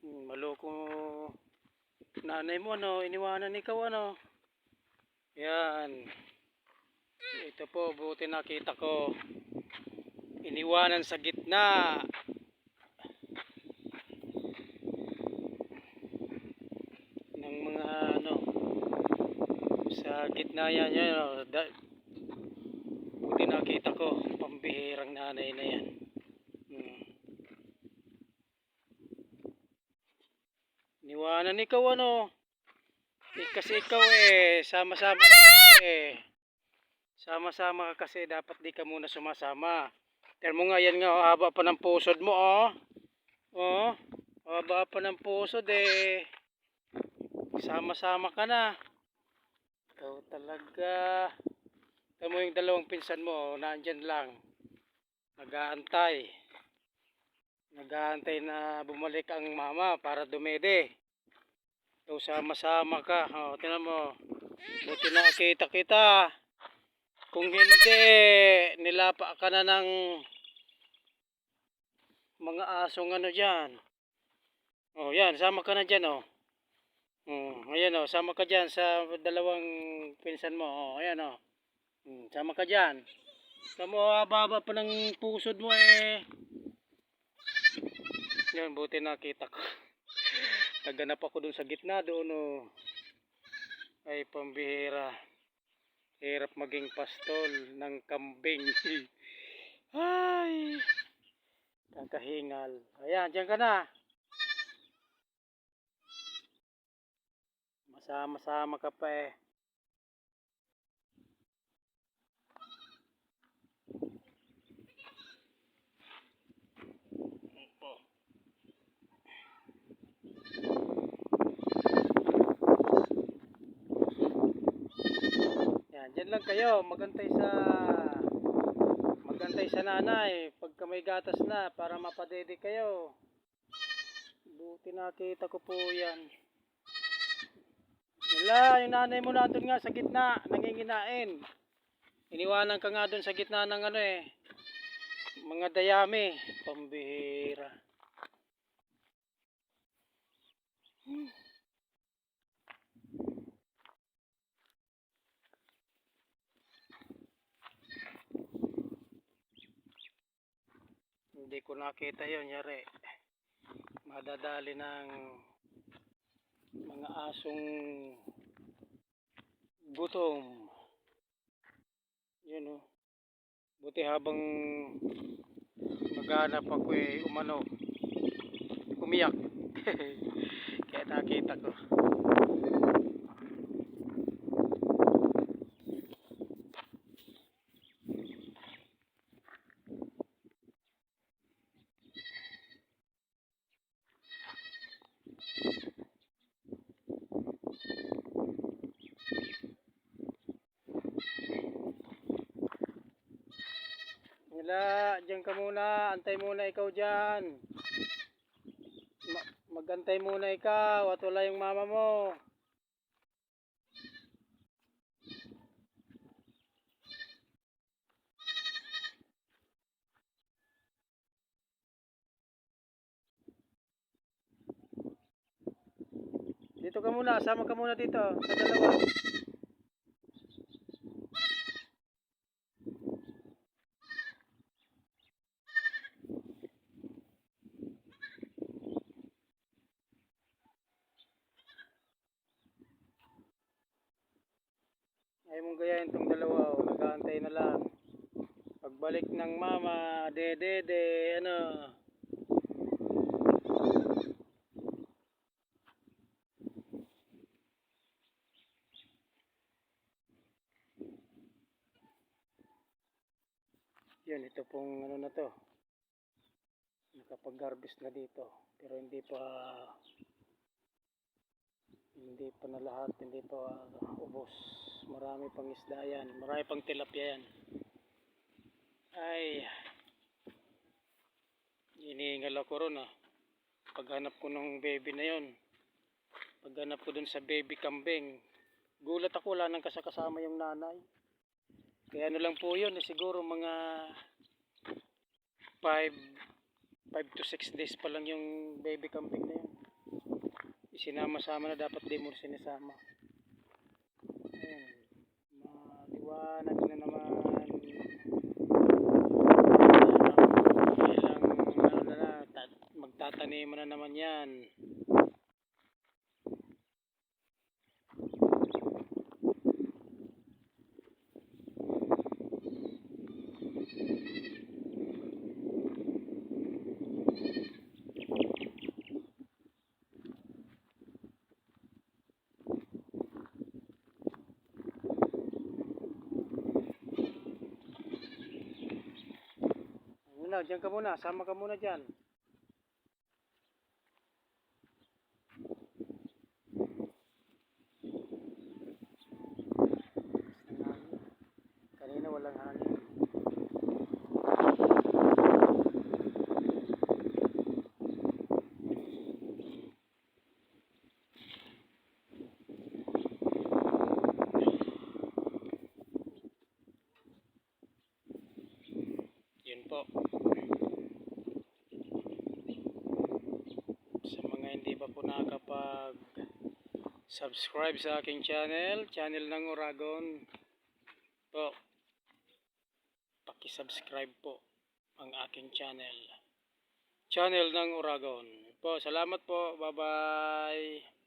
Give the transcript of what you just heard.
Maloko nanay mo, ano, iniwanan ikaw, ano. Yan. Ito po, buti nakita ko. Iniwanan sa gitna ng mga ano, sa gitna yan, yan, oh. Buti nakita ko, pambihirang nanay na yan. Iniwanan ikaw, ano. Kasi ikaw sama-sama sama-sama ka kasi dapat di ka muna sumasama. Tignan mo nga, yan nga, oh, haba pa ng pusod mo, oh. Oh, haba pa ng pusod, sama-sama ka na. Ikaw talaga. Tignan mo yung dalawang pinsan mo, oh, nandyan lang. Nag-aantay. Nag-aantay na bumalik ang mama para dumede. Ikaw sama-sama ka. Oh, tignan mo. Buti nakita kita. Kung hindi, nilapa ka na ng mga asong ano dyan. Oh, yan, sama ka na dyan, oh. Ayan, oh, sama ka dyan sa dalawang pinsan mo. Oh, ayan, oh. Sama ka dyan. Sama mo, baba pa ng pusod mo, Yan, buti nakita ko. Naganap ako dun sa gitna doon, oh. Ay, pambihira. Hirap maging pastol ng kambing. Ay, kakahingal. Ayan, dyan ka na. Masama-sama ka pa, Yan, dyan lang kayo. Magantay sa nanay. Pagka may gatas na para mapadede kayo. Buti nakita ko po yan. Wala, yung nanay mo na doon nga sa gitna, nanginginain. Iniwanan ka nga doon sa gitna ng ano, mga dayami. Pambihira. Hindi ko nakita yon, yari. Madadali ng mga asong gutom. Yun, oh. Buti habang maghanap ako, umano, umiyak. Kaya nakita ko. Wala, diyan ka muna, antay muna ikaw diyan. Magantay muna ikaw at wala yung mama mo. Dito ka muna, sama ka muna dito sa dalawa. Ayaw mong gayahin tong dalawa, oh. Nag-aantay na lang. Pagbalik ng mama, de, ano. Yun, ito pong ano na to. Nakapag-harvest na dito. Pero hindi pa na lahat, hindi pa ubos. Marami pang isda yan. Marami pang tilapia yan. Ay, iniingal ako ron, paghanap ko ng baby na yon. Paghanap ko dun sa baby kambing, gulat ako, wala nang kasama yung nanay. Kaya ano lang po yun, siguro mga 5 to 6 days pa lang yung baby kambing na yun. Sinama-sama na, dapat di mo sinasama. Ayan. Maliwanag na naman. Ilang ano na, magtatanim na naman yan. Ano, diyan ka muna, sama ka muna dyan. Kanina walang hangin. Yun po. Sa mga hindi pa po nakapag-subscribe sa aking channel ng Uragon po, paki-subscribe po ang aking channel ng Uragon po. Salamat po. Bye-bye.